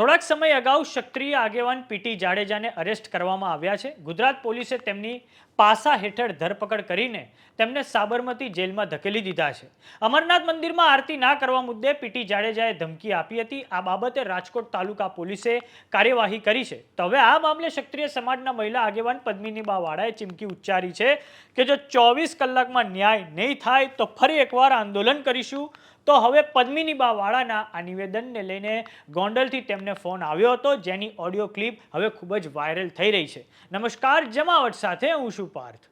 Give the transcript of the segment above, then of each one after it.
થોડાક સમય અગાઉ ક્ષત્રિય આગેવાન પીટી જાડેજાને અરેસ્ટ કરવામાં આવ્યા છે। ગુજરાત પોલીસે તેમની પાસા હેઠળ ધરપકડ કરીને તેમને સાબરમતી જેલમાં ધકેલી દીધા છે। અમરનાથ મંદિરમાં આરતી ના કરવા મુદ્દે પીટી જાડેજાએ ધમકી આપી હતી। આ બાબતે રાજકોટ તાલુકા પોલીસે કાર્યવાહી કરી છે। તો હવે આ મામલે ક્ષત્રિય સમાજના મહિલા આગેવાન પદ્મિનીબા વાળાએ ચીમકી ઉચ્ચારી છે કે જો 24 કલાકમાં ન્યાય નહીં થાય તો ફરી એકવાર આંદોલન કરીશું। તો હવે પદ્મિનીબા વાળાના આ નિવેદનને લઈને ગોંડલથી તેમને ફોન આવ્યો હતો, જેની ઓડિયો ક્લિપ હવે ખૂબ જ વાયરલ થઈ રહી છે। નમસ્કાર, જમાવટ સાથે હું છું પાર્થ।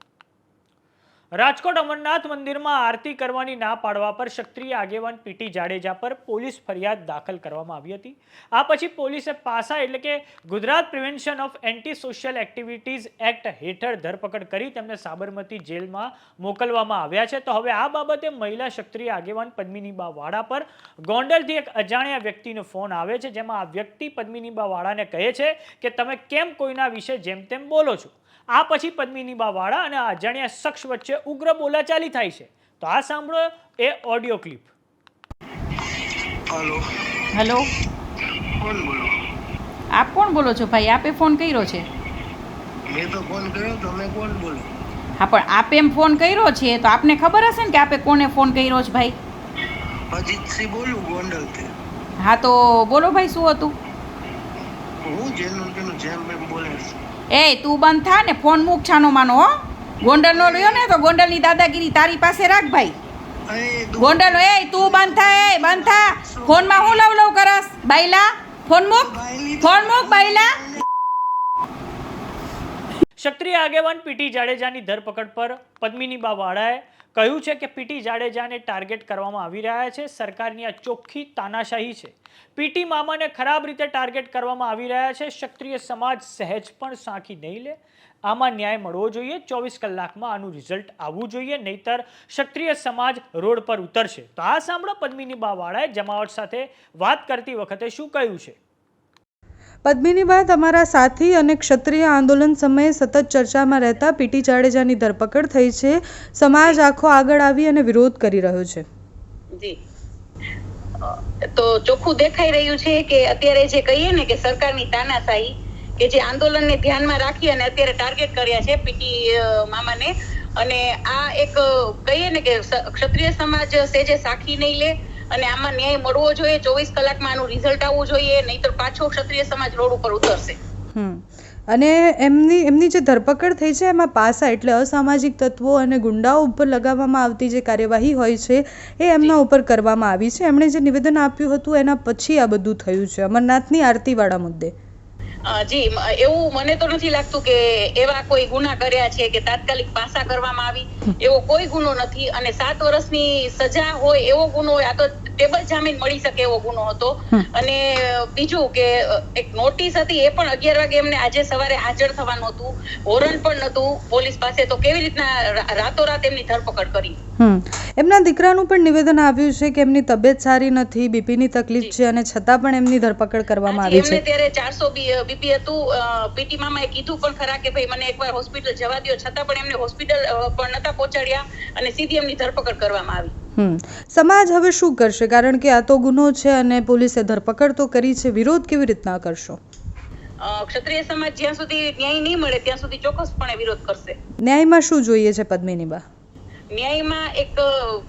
રાજકોટ અમરનાથ મંદિરમાં આરતી કરવાની ના પાડવા પર ક્ષત્રિય આગેવાન પીટી જાડેજા પર પોલીસ ફરિયાદ દાખલ કરવામાં આવી હતી। આ પછી પોલીસે પાસા એટલે કે Gujarat prevention of anti social activities act હેઠળ ધરપકડ કરી તેમને સાબરમતી જેલમાં મોકલવામાં આવ્યા છે। તો હવે આ બાબતે મહિલા ક્ષત્રિય આગેવાન પદ્મિનીબા વાળા પર ગોંડલથી એક અજાણ્યા વ્યક્તિનો ફોન આવે છે, જેમાં આ વ્યક્તિ પદ્મિનીબા વાળાને કહે છે કે તમે કેમ કોઈના વિશે જેમ તેમ બોલો છો। આ પછી પદ્મિનીબા વાળા અને અજાણ્યા શખ્સ વચ્ચે ઉગ્ર બોલાચાલી થાય છે। તો આ સાંભળો એ ઓડિયો ક્લિપ। हेलो हेलो, कौन बोलो? आप कौन बोलो છો ભાઈ? આપે ફોન કર્યો છે? मैं तो फोन કર્યો તો मैं कौन बोलो? હા, પણ આપે એમ ફોન કર્યો છે તો આપને ખબર હશે ને કે આપે કોને ફોન કર્યો છે ભાઈ? અજીતસિંહ બોલું ગોંડલથી। હા તો બોલો ભાઈ, શું હતું? હું જેનું તેનું જેમ એમ બોલે છે। એ તું બંધ થા ને, ફોન મૂક છાનો માનો હો। ગોંડલનો રહ્યો ને તો ગોંડલની દાદાગીરી તારી પાસે રાખ ભાઈ। અરે ગોંડલનો એ તું બંધ થા, એ બંધ થા। ફોનમાં હું લવ લવ કરસ બાઈલા? ફોન મૂક, ફોન મૂક બાઈલા। ક્ષત્રિય આગેવાન પીટી જાડેજાની ધરપકડ પર પદ્મિનીબા વાળાએ કહ્યું છે કે પીટી જાડેજાને ટાર્ગેટ કરવામાં આવી રહ્યા છે। સરકારની આ ચોખ્ખી તાનાશાહી છે। પીટી મામાને ખરાબ રીતે ટાર્ગેટ કરવામાં આવી રહ્યા છે। ક્ષત્રિય સમાજ સહેજ પણ સાંખી નહીં લે। આમાં ન્યાય મળવો જોઈએ। 24 કલાકમાં આનું રિઝલ્ટ આવવું જોઈએ, નહીતર ક્ષત્રિય સમાજ રોડ પર ઉતરશે। તો આ સાંભળો પદ્મિનીબા વાળાએ જમાવટ સાથે વાત કરતી વખતે શું કહ્યું છે। પદ્મિનીબા, તમારા સાથી અને ક્ષત્રિય આંદોલન સમયે સતત ચર્ચામાં રહેતા પીટી જાડેજાની ધરપકડ થઈ છે। સમાજ આખો આગળ આવી અને વિરોધ કરી રહ્યો છે। જી, તો ચોખ્ખું દેખાઈ રહ્યું છે કે અત્યારે જે કહીએ ને કે સરકારની તાનાશાહી, કે જે આંદોલનને ધ્યાનમાં રાખી અને અત્યારે ટાર્ગેટ કર્યા છે પીટી મામાને, અને આ એક કહીએ ને કે ક્ષત્રિય સમાજ સેજે સાખી નહીં લે અને આમાં ન્યાય મળવો જોઈએ। 24 કલાકમાં આનું રિઝલ્ટ આવવું જોઈએ, નહીતર પાછો ક્ષત્રિય સમાજ રોડ ઉપર ઉતરશે। અને એમની જે ધરપકડ થઈ છે એમાં પાસા એટલે અસામાજિક તત્વો અને ગુંડાઓ ઉપર લગાવવામાં આવતી જે કાર્યવાહી હોય છે એ એમના ઉપર કરવામાં આવી છે। એમણે જે નિવેદન આપ્યું હતું એના પછી આ બધું થયું છે અમરનાથની આરતીવાળા મુદ્દે। જી, એવું મને તો નથી લાગતું કે એવા કોઈ ગુના કર્યા છે કે તાત્કાલિક પાસા કરવામાં આવી, એવો કોઈ ગુનો નથી। અને 7 વર્ષની સજા હોય એવો ગુનો હોય, આ તો ટેબલ જામીન મળી શકે એવો ગુનો હતો। અને બીજું કે એક નોટિસ હતી, એ પણ 11 વાગે એમને આજે સવારે હાજર થવાનું હતું, વોરંટ પણ નહોતું પોલીસ પાસે, તો કેવી રીતના રાતોરાત એમની ધરપકડ કરી? એમના દીકરાનું પણ નિવેદન આવ્યું છે કે એમની તબિયત સારી નથી, બીપીની તકલીફ છે, અને છતાં પણ એમની ધરપકડ કરવામાં આવી છે। એમને ત્યારે 400 બીપી હતું। પીટી મામાએ કીધું પણ ખરા કે ભાઈ મને એકવાર હોસ્પિટલ જવા દો, છતાં પણ એમને હોસ્પિટલ પણ નતા પહોંચાડ્યા અને સીધી એમની ધરપકડ કરવામાં આવી। સમાજ હવે શું કરશે? કારણ કે આ તો ગુનો છે અને પોલીસે ધરપકડ તો કરી છે, વિરોધ કેવી રીતના કરશો? ક્ષત્રિય સમાજ જ્યાં સુધી ન્યાય નહીં મળે ત્યાં સુધી ચોક્કસપણે વિરોધ કરશે। ન્યાયમાં શું જોઈએ છે પદ્મિનીબા? ન્યાયમાં એક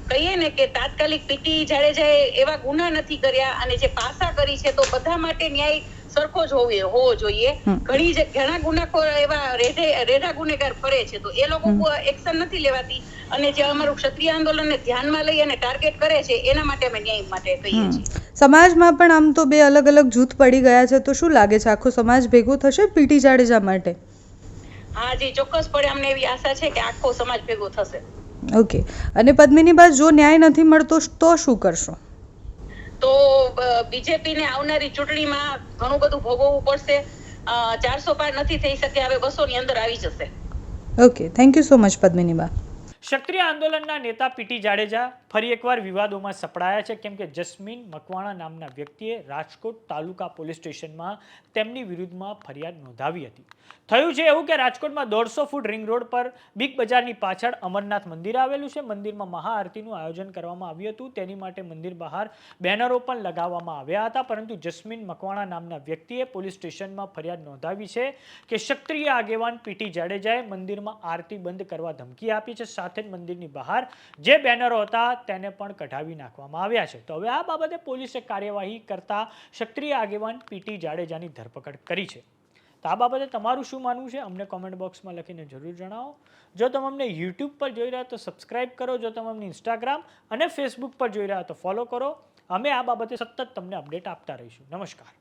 કહીએ ને કે તાત્કાલિક પીટી જાડેજાએ એવા ગુના નથી કર્યા, અને જે પાસા કરી છે તો બધા માટે ન્યાય સરખો જ હોવો જોઈએ। ઘણા ગુનાખોર એવા રેઢા ગુનેગાર ફરે છે, તો એ લોકો એક્શન નથી લેવાતી, અને જે અમારું ક્ષત્રિય આંદોલનને ધ્યાનમાં લઈ અને ટાર્ગેટ કરે છે એના માટે અમે ન્યાય માટે કહીએ છીએ। સમાજમાં પણ આમ તો બે અલગ અલગ જૂથ પડી ગયા છે, તો શું લાગે છે આખો સમાજ ભેગો થશે પીટી જાડેજા માટે? હા જી, ચોક્કસપણે અમને એવી આશા છે કે આખો સમાજ ભેગો થશે। ઓકે, અને પદ્મિનીબા, જો ન્યાય નથી મળતો તો શું કરશો? તો બીજેપીને આવનારી ચૂંટણીમાં ઘણું બધું ભોગવવું પડશે। 400 પાર નથી થઈ શકે, હવે 200 ની અંદર આવી જશે। Okay, thank you so much Padminiba. ક્ષત્રિય આંદોલનના નેતા પીટી જાડેજા ફરી એકવાર વિવાદોમાં સપડાયા છે, કેમ કે જસ્મીન મકવાણા નામના વ્યક્તિએ રાજકોટ તાલુકા પોલીસ સ્ટેશનમાં તેમની વિરુદ્ધમાં ફરિયાદ નોંધાવી હતી. થયું છે એવું કે રાજકોટમાં 150 ફૂટ રિંગ રોડ પર બિગ બજારની પાછળ અમરનાથ મંદિર આવેલું છે. મંદિરમાં મહાઆરતીનું આયોજન કરવામાં આવ્યું હતું. તેની માટે મંદિર બહાર બેનરો પણ લગાવવામાં આવ્યા હતા, પરંતુ જસ્મીન મકવાણા નામના વ્યક્તિએ પોલીસ સ્ટેશનમાં ફરિયાદ નોંધાવી છે કે ક્ષત્રિય આગેવાન પીટી જાડેજાએ મંદિરમાં આરતી બંધ કરવા ધમકી આપી છે. સાથે જ મંદિરની બહાર જે બેનરો હતા તેને પણ કઢાવી નાખવામાં આવ્યા છે. તો હવે આ બાબતે પોલીસે કાર્યવાહી કરતા ક્ષત્રિય આગેવાન પીટી જાડેજાની ધરપકડ કરી છે. તો આ બાબતે તમારું શું માનવું છે અમને કોમેન્ટ બોક્સમાં લખીને જરૂર જણાવો. જો તમે અમને યુટ્યુબ પર જોઈ રહ્યા તો સબસ્ક્રાઇબ કરો. જો તમે અમને ઇન્સ્ટાગ્રામ અને ફેસબુક પર જોઈ રહ્યા તો ફોલો કરો. અમે આ બાબતે સતત તમને અપડેટ આપતા રહીશું. નમસ્કાર.